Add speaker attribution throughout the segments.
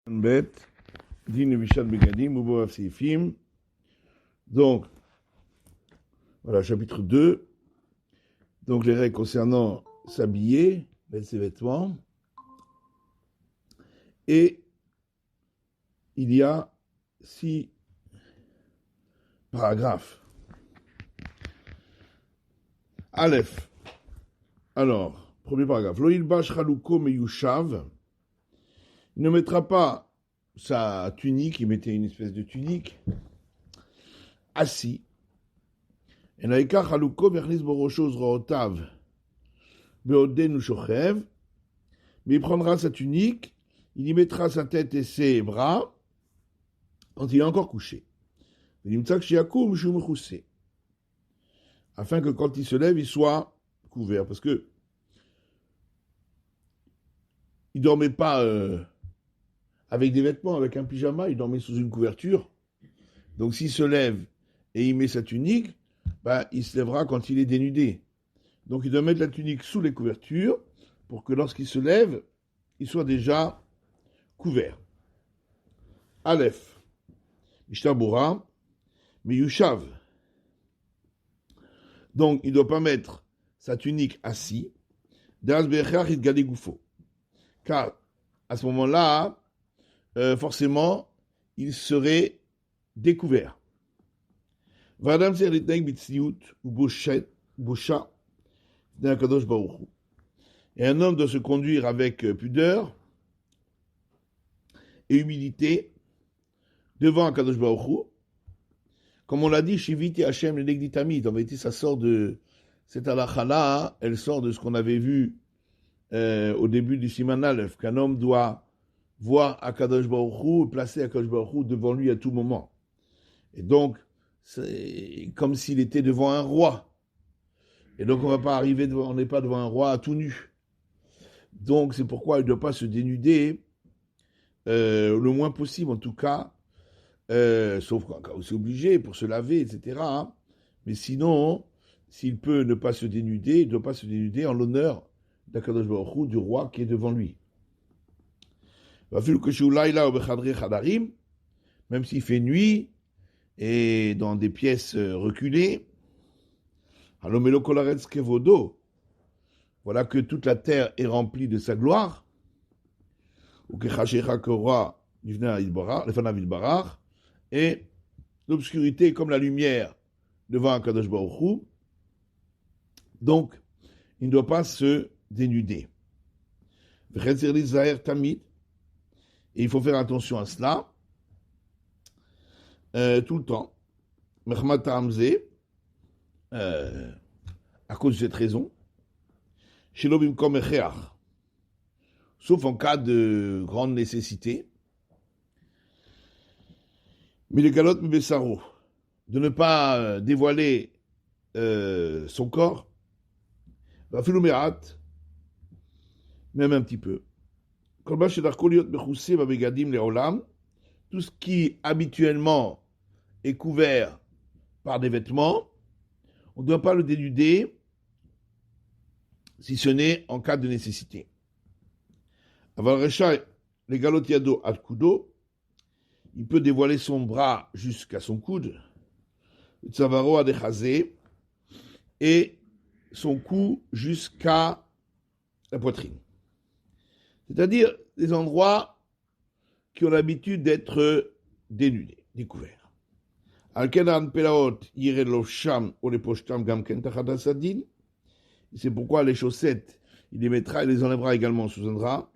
Speaker 1: bête, Din Vishat Begadim, Ubo Seifim. Donc, voilà, chapitre 2. Donc, les règles concernant s'habiller, mettre ses vêtements. Et il y a 6 paragraphes. Aleph. Alors, premier paragraphe. Lo yilbash chaluko meyushav. Il ne mettra pas sa tunique, il mettait une espèce de tunique, assis. Et laïka chaluko vernis borosho zrootav beoden ushochev. Mais il prendra sa tunique, il y mettra sa tête et ses bras quand il est encore couché. Afin que quand il se lève, il soit couvert. Parce que il ne dormait pas avec des vêtements, avec un pyjama, il dormait sous une couverture. Donc s'il se lève et il met sa tunique, il se lèvera quand il est dénudé. Donc il doit mettre la tunique sous les couvertures pour que lorsqu'il se lève, il soit déjà couvert. Aleph. Mishtabura. Miyushav. Donc il ne doit pas mettre sa tunique assis. Car à ce moment-là, forcément, il serait découvert. Et un homme doit se conduire avec pudeur et humilité devant Akadosh Baruch Hu. Comme on l'a dit, Shiviti Hashem le Negditamid, en vérité, ça sort de cette halakha-là, elle sort de ce qu'on avait vu au début du Siman Aleph, qu'un homme doit voir Akadosh Baruch Hu, placer Akadosh Baruch Hu devant lui à tout moment. Et donc, c'est comme s'il était devant un roi. Et donc, on n'est pas devant un roi à tout nu. Donc, c'est pourquoi il ne doit pas se dénuder le moins possible, en tout cas, sauf quand c'est obligé pour se laver, etc. Mais sinon, s'il peut ne pas se dénuder, il ne doit pas se dénuder en l'honneur d'Akadosh Baruch Hu, du roi qui est devant lui. Même s'il fait nuit et dans des pièces reculées, voilà que toute la terre est remplie de sa gloire, et l'obscurité est comme la lumière devant Akadosh Baruch Hu. Donc, il ne doit pas se dénuder. Et il faut faire attention à cela tout le temps. À cause de cette raison, sauf en cas de grande nécessité, mais les galotes mebessaro, de ne pas dévoiler son corps, même un petit peu. Tout ce qui habituellement est couvert par des vêtements, on ne doit pas le dénuder si ce n'est en cas de nécessité. Les galotiado ad kudo, il peut dévoiler son bras jusqu'à son coude, tsavaro adechazé, et son cou jusqu'à la poitrine. C'est-à-dire des endroits qui ont l'habitude d'être dénudés, découverts. C'est pourquoi les chaussettes, il les mettra et les enlèvera également sous un drap.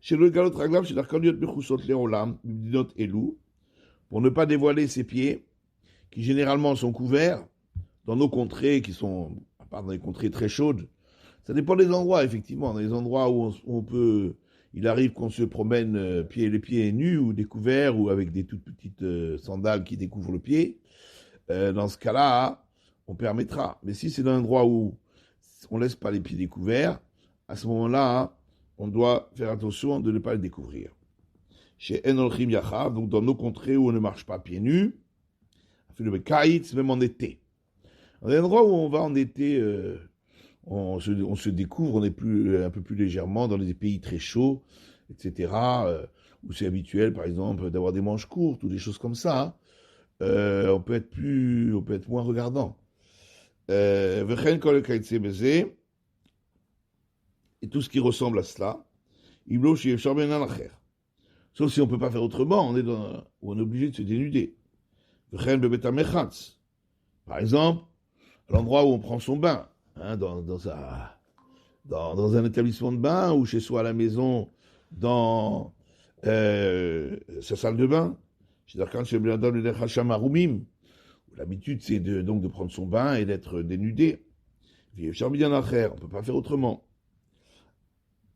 Speaker 1: Chez le galot raglav, chez l'arcadiot mechusot leolam, bibdinot elou, pour ne pas dévoiler ses pieds, qui généralement sont couverts dans nos contrées, qui sont, à part dans les contrées très chaudes. Ça dépend des endroits, effectivement. Dans les endroits où on peut, il arrive qu'on se promène les pieds nus ou découverts, ou avec des toutes petites sandales qui découvrent le pied. Dans ce cas-là, on permettra. Mais si c'est dans un endroit où on ne laisse pas les pieds découverts, à ce moment-là, on doit faire attention de ne pas les découvrir. Chez Enolchim Yachav, donc dans nos contrées où on ne marche pas pieds nus, même en été. Dans des endroits où on va en été, on se découvre, on est un peu plus légèrement dans des pays très chauds, etc. où c'est habituel, par exemple, d'avoir des manches courtes ou des choses comme ça, on peut être moins regardant. Vechen kol kaitse beze, et tout ce qui ressemble à cela, iblo chez Charbenan Acher. Sauf si on ne peut pas faire autrement, on est obligé de se dénuder. Vechen bebet amechatz. Par exemple, à l'endroit où on prend son bain, hein, dans un établissement de bain, ou chez soi à la maison, dans sa salle de bain. L'habitude, c'est donc de prendre son bain et d'être dénudé. On ne peut pas faire autrement.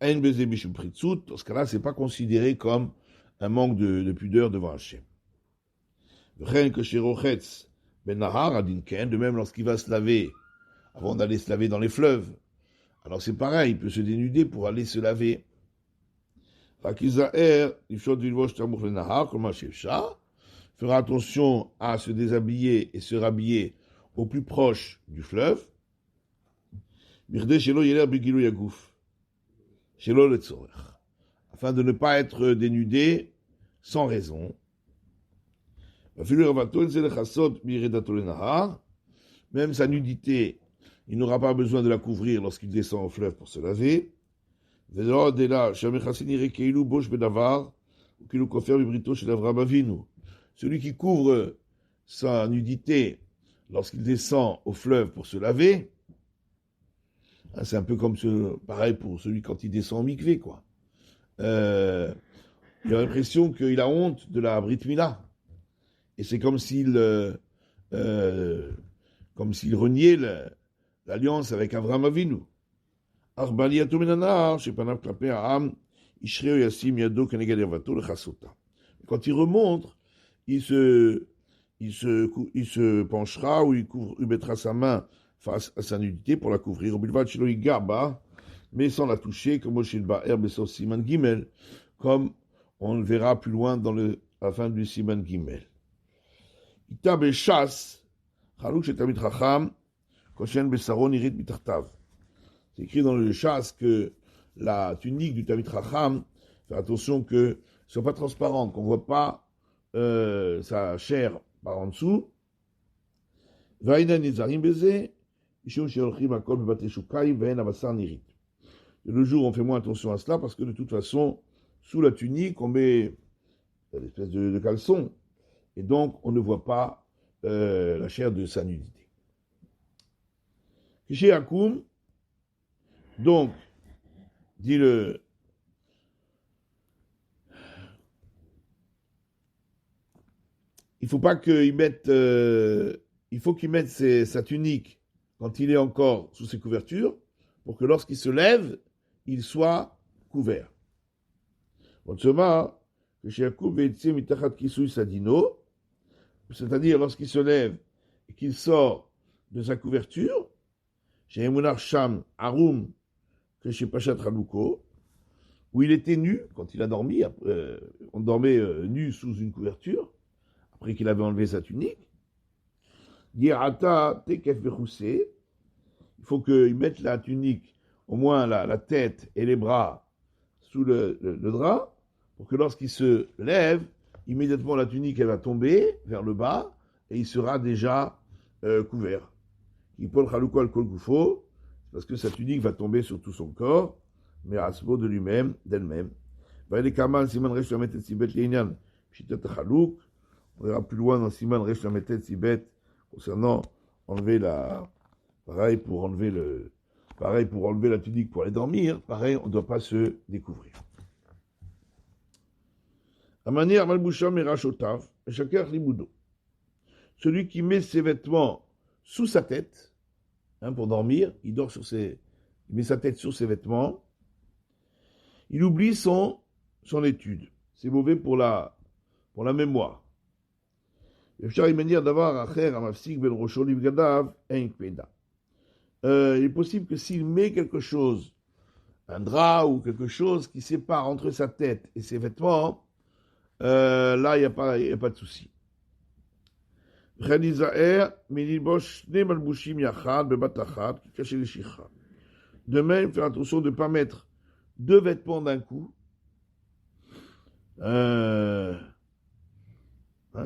Speaker 1: Dans ce cas-là, ce n'est pas considéré comme un manque de pudeur devant Hachem. De même, lorsqu'il va se laver, avant d'aller se laver dans les fleuves, alors c'est pareil, il peut se dénuder pour aller se laver. Fera attention à se déshabiller et se rhabiller au plus proche du fleuve. Afin de ne pas être dénudé sans raison. Même sa nudité, il n'aura pas besoin de la couvrir lorsqu'il descend au fleuve pour se laver. Celui qui couvre sa nudité lorsqu'il descend au fleuve pour se laver, c'est un peu comme pareil pour celui quand il descend au mikvé, quoi. Il a l'impression qu'il a honte de la Brit Mila. Et c'est comme s'il reniait l'alliance avec Avraham Avinu. Quand il remonte, il se penchera ou il mettra sa main face à sa nudité pour la couvrir. Mais sans la toucher, comme on le verra plus loin dans la fin du Siman Gimel. C'est écrit dans le Shas que la tunique du Talmid Chacham, fait attention que ne soit pas transparente, qu'on ne voit pas sa chair par en dessous. Le jour, on fait moins attention à cela parce que de toute façon, sous la tunique, on met une espèce de caleçon et donc on ne voit pas la chair de sa nudité. Chez Akoum, donc, dit-le, il faut pas qu'il mette, il faut qu'il mette sa tunique quand il est encore sous ses couvertures, pour que lorsqu'il se lève, il soit couvert. C'est-à-dire lorsqu'il se lève et qu'il sort de sa couverture, chez Emunar Sham Arum, que chez Pachat Halouko, où il était nu quand il a dormi, on dormait nu sous une couverture, après qu'il avait enlevé sa tunique. Yerata tekef bechoussé, il faut qu'il mette la tunique, au moins la tête et les bras sous le drap, pour que lorsqu'il se lève, immédiatement la tunique elle va tomber vers le bas et il sera déjà couvert. Yipol Chalouko al Kol Gufo, parce que sa tunique va tomber sur tout son corps, mais Asbo de lui-même, d'elle-même. On verra plus loin dans Siman Resh Lametet Sibet concernant enlever pareil pour enlever la tunique pour aller dormir, pareil, on ne doit pas se découvrir. Amani Amalboucham et Rachotav, et chacun Libudo. Celui qui met ses vêtements sous sa tête, pour dormir, il met sa tête sur ses vêtements, il oublie son étude. C'est mauvais pour la mémoire. Il est possible que s'il met quelque chose, un drap ou quelque chose qui sépare entre sa tête et ses vêtements, là, il n'y a pas de souci. De même, faire attention de ne pas mettre deux vêtements d'un coup,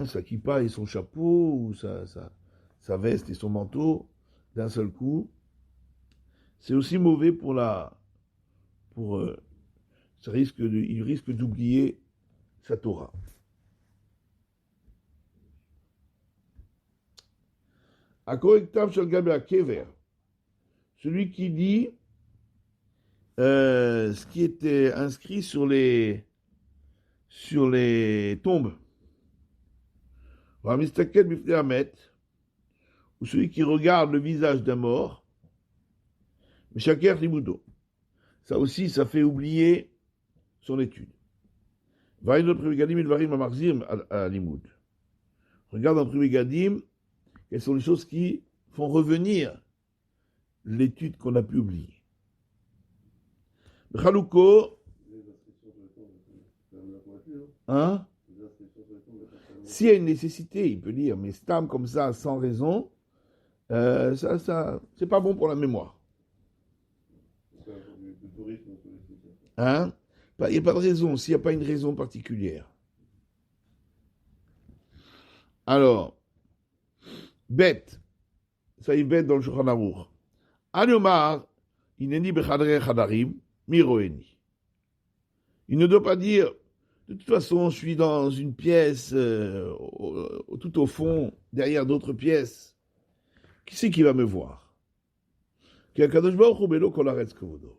Speaker 1: Sa kippa et son chapeau, ou sa veste et son manteau, d'un seul coup, c'est aussi mauvais il risque d'oublier sa Torah. À correctav shel gabe kever, celui qui dit ce qui était inscrit sur les tombes. Mistaken bifnei hamet, ou celui qui regarde le visage d'un mort, Mishaker limudo. Ça aussi, ça fait oublier son étude. Regarde dans Privigadim, quelles sont les choses qui font revenir l'étude qu'on a pu oublier. Chalouko, hein? S'il y a une nécessité, il peut dire, mais stam comme ça, sans raison, c'est pas bon pour la mémoire. Hein? Il n'y a pas de raison, s'il n'y a pas une raison particulière. Alors, bête, ça y est bête dans le Shulchan Aruch. Anomar, ineni bechadre chadarim, miroeni. Il ne doit pas dire, de toute façon, je suis dans une pièce, tout au fond, derrière d'autres pièces. Qui c'est qui va me voir? Car Kadosh Baruch Hu belo kol haaretz kevodo.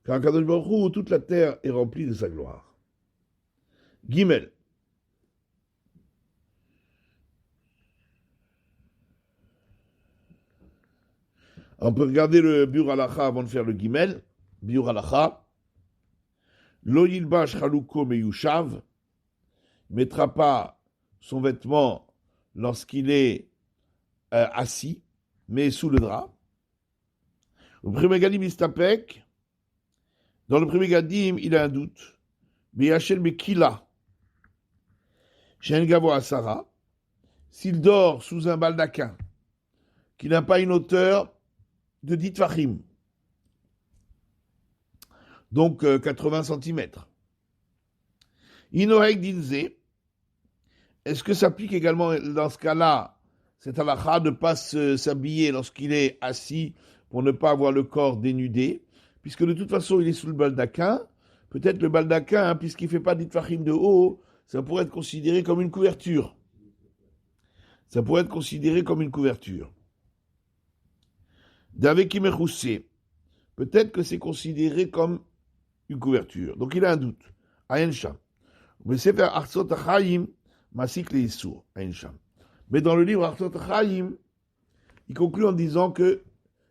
Speaker 1: Car Kadosh Baruch Hu, toute la terre est remplie de sa gloire. Gimel. On peut regarder le Biur Halacha avant de faire le Gimel. Biur Halacha. Lo yilbash chaluko meyushav. Il ne mettra pas son vêtement lorsqu'il est assis, mais sous le drap. Au premier gadim istapek. Dans le premier gadim, il a un doute. Beyachel mekila. Chez un gavo à Sarah. S'il dort sous un baldaquin qui n'a pas une hauteur de 10 tfachim, donc 80 cm. Inohek dinze, est-ce que ça s'applique également dans ce cas-là, cette halakha de ne pas s'habiller lorsqu'il est assis pour ne pas avoir le corps dénudé, puisque de toute façon il est sous le baldaquin, peut-être le baldaquin, puisqu'il ne fait pas 10 tfachim de haut, ça pourrait être considéré comme une couverture. Ça pourrait être considéré comme une couverture. D'avekimechoussé, peut-être que c'est considéré comme une couverture. Donc il a un doute. Ayen Sham. Mais c'est faire Arsot Chaim, Masik le Issour. Ayen Sham. Mais dans le livre Arsot Chaim, il conclut en disant que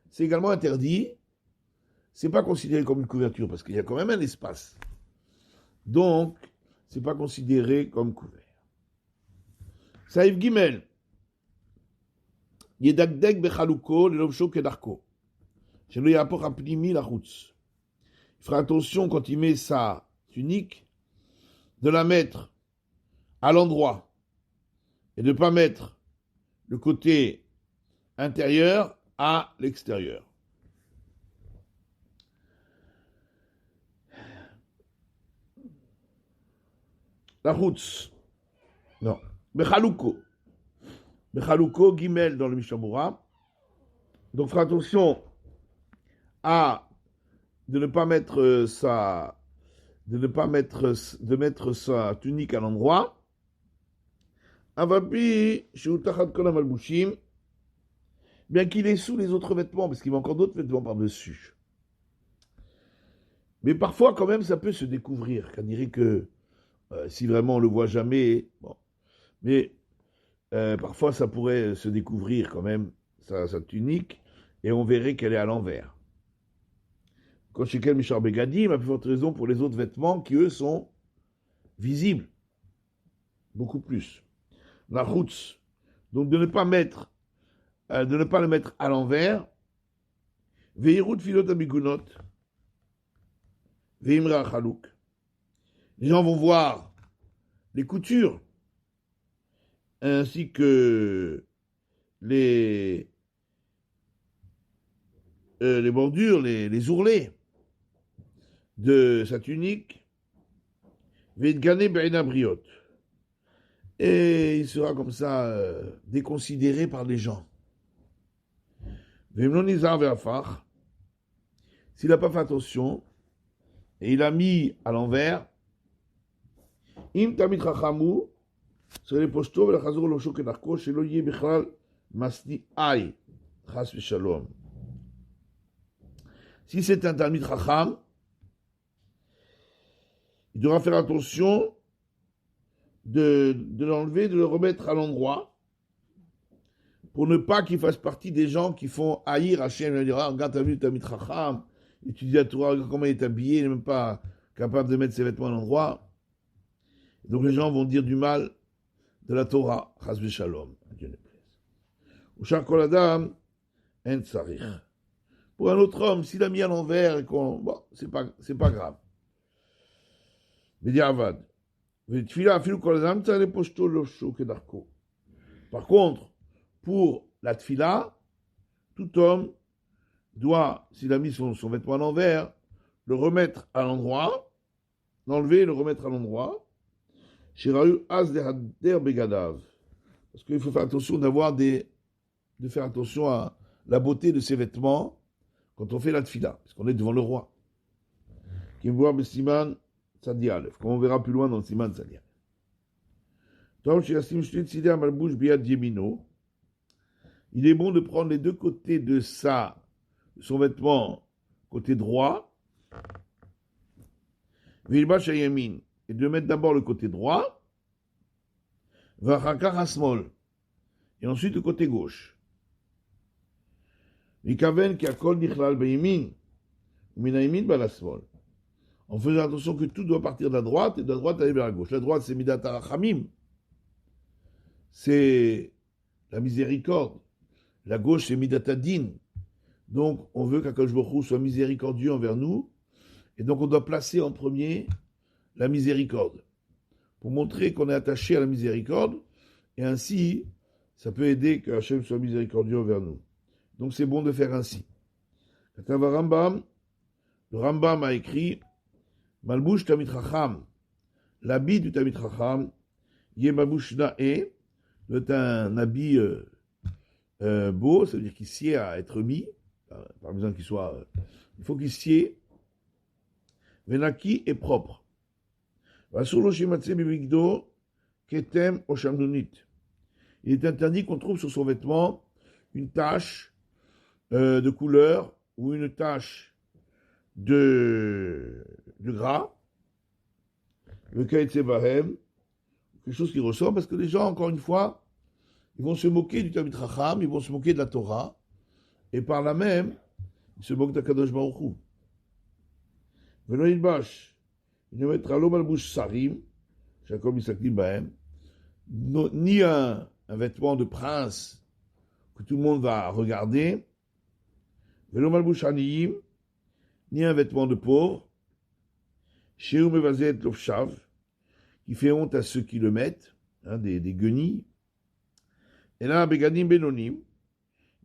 Speaker 1: c'est également interdit. C'est pas considéré comme une couverture parce qu'il y a quand même un espace. Donc, c'est pas considéré comme couvert. Saïf Gimel. Yedakdek bechaluko lelovsho kedarko. Chez le yapor apnimi la route. Il fera attention quand il met sa tunique de la mettre à l'endroit et de ne pas mettre le côté intérieur à l'extérieur. La route. Non. Bechaluko. Bechaluko, Gimel dans le Mishamura. Donc, fera attention de mettre sa tunique à l'endroit. Avapi, Sheutachat Kolam Albushim, bien qu'il est sous les autres vêtements, parce qu'il y a encore d'autres vêtements par-dessus. Mais parfois, quand même, ça peut se découvrir. On dirait que si vraiment on le voit jamais, bon. Mais parfois, ça pourrait se découvrir quand même, sa tunique, et on verrait qu'elle est à l'envers. Quand chez quel Mishar Begadim, a plus forte raison pour les autres vêtements qui, eux, sont visibles. Beaucoup plus. La route. Donc de ne pas le mettre à l'envers. Veirut filot amigunot. Veimra chalouk. Les gens vont voir les coutures, ainsi que les bordures, les ourlets de sa tunique. Ve'etgane be'eina briot. Et il sera comme ça déconsidéré par les gens. Ve'emnon nizar ve'afar. S'il n'a pas fait attention, et il a mis à l'envers, im tamid chachamou, sur les posto ve'lachazor lo shoket darko, shelo yeh bichlal masni ay, chas v'shalom. Si c'est un talmid chacham, il devra faire attention de l'enlever, de le remettre à l'endroit, pour ne pas qu'il fasse partie des gens qui font haïr Hachem. Il dira, regarde, t'as vu, Talmid Chacham, étudie la Torah, regarde comment il est habillé, il n'est même pas capable de mettre ses vêtements à l'endroit. Donc les gens vont dire du mal de la Torah, chas v'shalom, Dieu ne plaise. Ou char kol adam, en tsarich. Pour un autre homme, s'il a mis à l'envers et qu'on, bon, c'est pas grave. Mais diavad. Par contre, pour la tfila, tout homme doit, s'il a mis son vêtement à l'envers, le remettre à l'endroit, l'enlever et le remettre à l'endroit. Parce qu'il faut faire attention de faire attention à la beauté de ses vêtements quand on fait la tfila, parce qu'on est devant le roi. Qui me voit Bessiman Tzadi Aleph, comme on verra plus loin dans le Siman Tzadi Aleph. Il est bon de prendre les deux côtés de son vêtement, côté droit, et de mettre d'abord le côté droit, et ensuite le côté gauche. En faisant attention que tout doit partir de la droite et de la droite aller vers la gauche. La droite, c'est Midat HaRachamim. C'est la miséricorde. La gauche, c'est Midat HaDin. Donc, on veut qu'Akadosh Baruch Hu soit miséricordieux envers nous. Et donc, on doit placer en premier la miséricorde. Pour montrer qu'on est attaché à la miséricorde. Et ainsi, ça peut aider que Hachem soit miséricordieux envers nous. Donc, c'est bon de faire ainsi. Le Rambam a écrit Malbush Tamid Chacham, l'habit du Tamid Chacham, Yé Malbush Na'e, c'est un habit beau, ça veut dire qu'il sied à être mis, pas besoin qu'il soit, il faut qu'il sied, Venaki est propre. Il est interdit qu'on trouve sur son vêtement une tache de couleur ou une tache de gras, le kaetsevahem, quelque chose qui ressort, parce que les gens, encore une fois, ils vont se moquer du Talmid Chacham, ils vont se moquer de la Torah, et par là même, ils se moquent d'Akadosh Baruch Hu. Velo yilbash, il ne mettra lo malbush sarim, Jacob Isakim Bahem, ni un vêtement de prince que tout le monde va regarder, Velo malbush aniyim, ni un vêtement de pauvre, Sheu mevazet lofshav, qui fait honte à ceux qui le mettent, des guenilles. Et là, begadim benonim,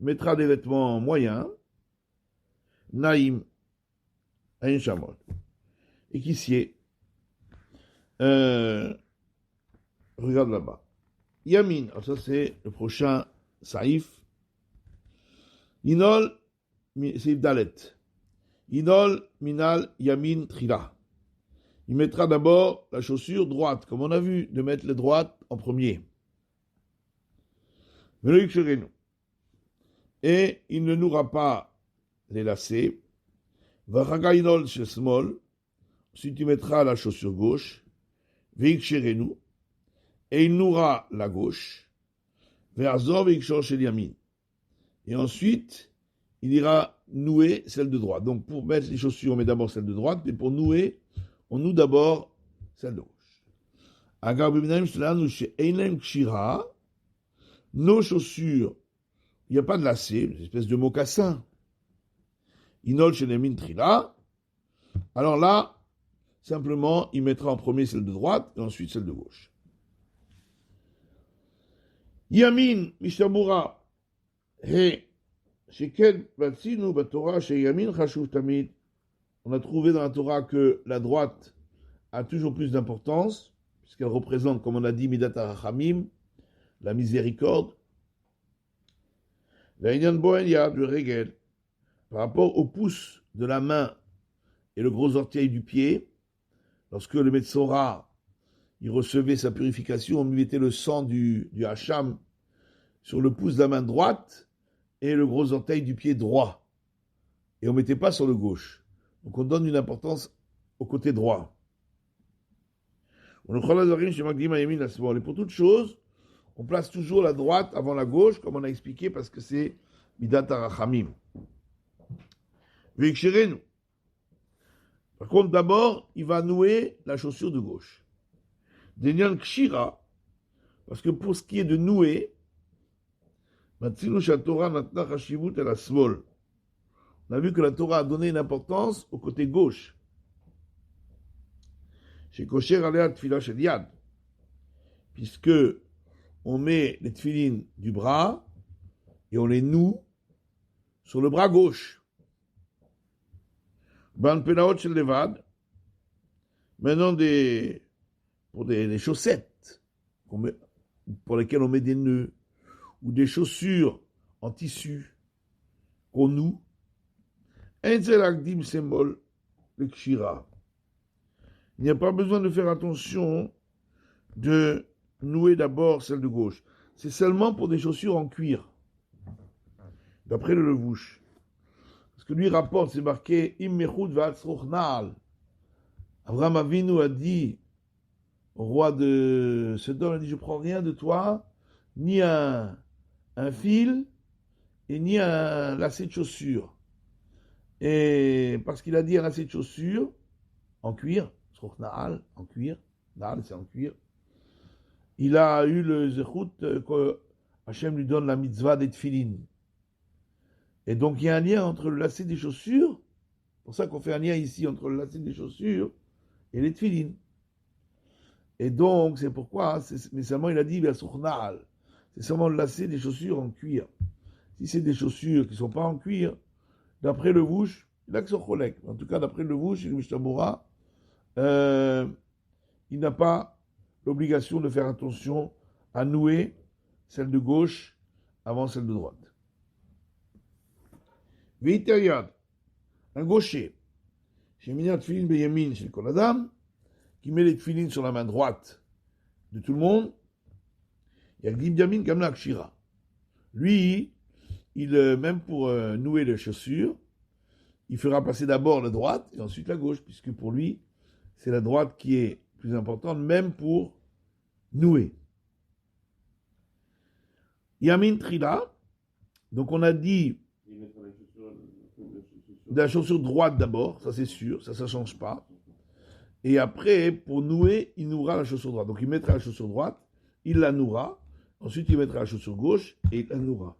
Speaker 1: mettra des vêtements moyens, naïm, aïn shamol, et qui sied. Regarde là-bas. Yamin, alors ça c'est le prochain saïf. Inol, c'est Dalet. Inol, minal, yamin, trila. Il mettra d'abord la chaussure droite, comme on a vu, de mettre la droite en premier. Et il ne nouera pas les lacets. Ensuite, tu mettras la chaussure gauche. Et il nouera la gauche. Et ensuite, il ira nouer celle de droite. Donc, pour mettre les chaussures, on met d'abord celle de droite, mais pour nouer, on noue d'abord celle de gauche. Nos chaussures, il n'y a pas de lacet, une espèce de mocassin. Inol shenemin trila. Alors là, simplement, il mettra en premier celle de droite et ensuite celle de gauche. Yamin mishamura he shekel batzinu batorah she yamin chashuv tamid. On a trouvé dans la Torah que la droite a toujours plus d'importance, puisqu'elle représente, comme on a dit, Midat HaRachamim, la miséricorde. L'Inyan Bohen Yad, le Regel, par rapport au pouce de la main et le gros orteil du pied, lorsque le Metzora, il recevait sa purification, on lui mettait le sang du Hacham sur le pouce de la main droite et le gros orteil du pied droit. Et on ne mettait pas sur le gauche. Donc on donne une importance au côté droit. Et pour toute chose, on place toujours la droite avant la gauche, comme on a expliqué, parce que c'est Midat HaRachamim. Par contre, d'abord, il va nouer la chaussure de gauche. Denyan Kshira, parce que pour ce qui est de nouer, on a vu que la Torah a donné une importance au côté gauche. Chez Kosher Alea Tfila Shel Yad, puisque on met les tfilines du bras et on les noue sur le bras gauche. Ban Penaot Shel Levad, maintenant pour des chaussettes pour lesquelles on met des nœuds, ou des chaussures en tissu qu'on noue, il n'y a pas besoin de faire attention de nouer d'abord celle de gauche. C'est seulement pour des chaussures en cuir, d'après le Levouche. Parce que lui rapporte, c'est marqué Immechut v'atzrochnal. Abraham Avinu a dit au roi de Sodome, il a dit, je prends rien de toi, ni un fil et ni un lacet de chaussure. Et parce qu'il a dit un lacet de chaussure en cuir, en cuir, Naal c'est en cuir, il a eu le zechut que Hachem lui donne la mitzvah des tfilin. Et donc il y a un lien entre le lacet des chaussures, c'est pour ça qu'on fait un lien ici entre le lacet des chaussures et les tfilin. Et donc c'est pourquoi, mais seulement il a dit c'est seulement le lacet des chaussures en cuir. Si c'est des chaussures qui ne sont pas en cuir, d'après le Vouche, il a que son cholek. En tout cas, d'après le Vouche et le Mishtamura, il n'a pas l'obligation de faire attention à nouer celle de gauche avant celle de droite. V'itayad, un gaucher, chez Minat Tfilin Beyamin, chez Koladam, qui met les tfilines sur la main droite de tout le monde, il y a Gdim Yamin Gamna Akshira. Lui, même pour nouer les chaussures, il fera passer d'abord la droite et ensuite la gauche, puisque pour lui, c'est la droite qui est plus importante, même pour nouer. Yamin Trila, donc on a dit de la chaussure droite d'abord, ça c'est sûr, ça ne change pas. Et après, pour nouer, il nouera la chaussure droite. Donc il mettra la chaussure droite, il la nouera, ensuite il mettra la chaussure gauche et il la nouera.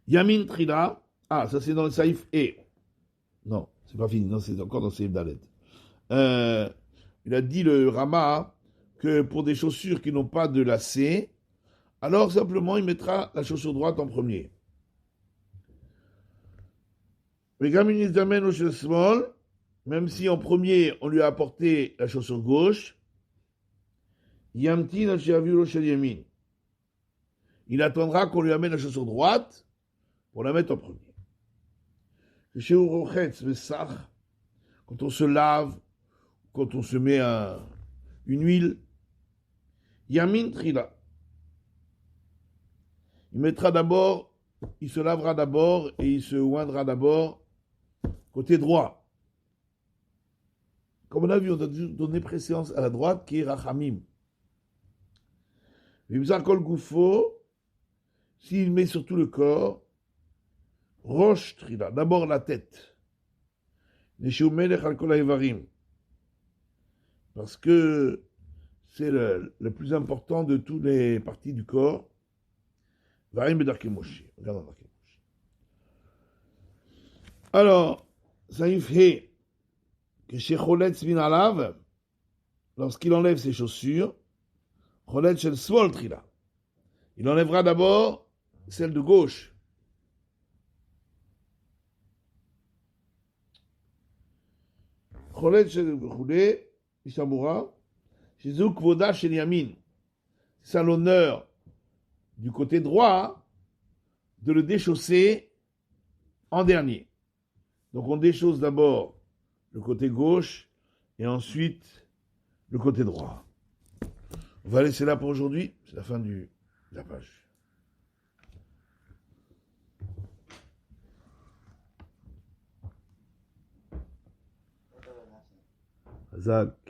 Speaker 1: Yamin Trila, ça c'est dans le Saïf E. Non, c'est pas fini, non, c'est encore dans le Saïf Dalet. Il a dit le Rama que pour des chaussures qui n'ont pas de lacet, alors simplement il mettra la chaussure droite en premier. Même si en premier on lui a apporté la chaussure gauche, il attendra qu'on lui amène la chaussure droite pour la mettre en premier. Quand on se lave, quand on se met une huile, Yamin Trila. Il se lavera d'abord et il se oindra d'abord côté droit. Comme on a vu, on a donné préséance à la droite qui est Rachamim. Vimzakol Goufo, s'il met sur tout le corps, Rosh Trila, d'abord la tête. Parce que c'est le plus important de toutes les parties du corps. Varim Bedarke Moshe. Regarde Bedarke Moshe. Alors, Saïf He, que chez Choletz Min Alav, lorsqu'il enlève ses chaussures, Choletz Shel Svol Trila. Il enlèvera d'abord celle de gauche. Cholet shel Choulé, Ishamura, Shizu Kvoda shel Yamin. C'est ça l'honneur du côté droit de le déchausser en dernier. Donc on déchausse d'abord le côté gauche et ensuite le côté droit. On va laisser là pour aujourd'hui. C'est la fin de la page. Zach.